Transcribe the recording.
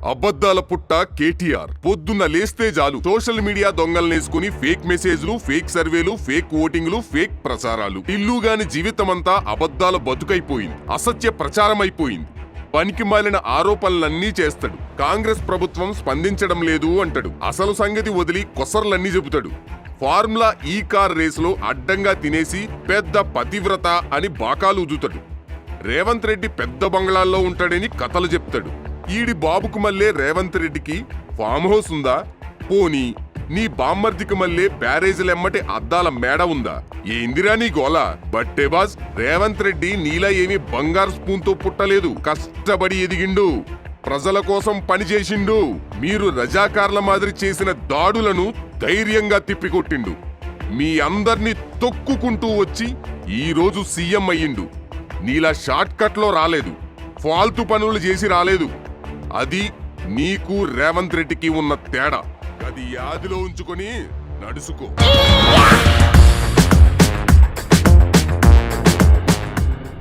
అబద్ధాల పుట్ట కేటీఆర్. పొద్దున్న లేస్తే చాలు సోషల్ మీడియా దొంగలనేసుకుని ఫేక్ మెసేజ్లు, ఫేక్ సర్వేలు, ఫేక్ ఓటింగ్లు, ఫేక్ ప్రచారాలు. ఇల్లుగాని జీవితమంతా అబద్ధాల బతుకైపోయింది, అసత్య ప్రచారమైపోయింది. పనికి మాలిన ఆరోపణలన్నీ చేస్తాడు. కాంగ్రెస్ ప్రభుత్వం స్పందించడం లేదు అంటాడు. అసలు సంగతి వదిలి కొసర్లన్నీ చెబుతాడు. ఫార్ములా ఈ కార్ రేసులో అడ్డంగా తినేసి పెద్ద పతివ్రత అని బాకాలు ఊదుతాడు. రేవంత్ రెడ్డి పెద్ద బంగ్లాల్లో ఉంటాడని కథలు చెప్తాడు. ఈడి బాబుకు మళ్ళీ రేవంత్ రెడ్డికి ఫామ్ హౌస్ ఉందా? పోనీ నీ బామ్మర్దికి మళ్ళీ బ్యారేజీలెమ్మటి అద్దాల మేడ ఉందా? ఏందిరా నీ గోల? బట్టే బాస్, రేవంత్ రెడ్డి నీలా ఏమీ బంగారు స్పూన్తో పుట్టలేదు. కష్టపడి ఎదిగిండు, ప్రజల కోసం పనిచేసిండు. మీరు రజాకార్ల మాదిరి చేసిన దాడులను ధైర్యంగా తిప్పికొట్టిండు. మీ అందర్నీ తొక్కుకుంటూ వచ్చి ఈరోజు సీఎం అయ్యిండు. నీలా షార్ట్ కట్లో రాలేదు, ఫాల్తు పనులు చేసి రాలేదు. అది నీకు రేవంత్ రెడ్డికి ఉన్న తేడా. అది యాదిలో ఉంచుకొని నడుచుకో.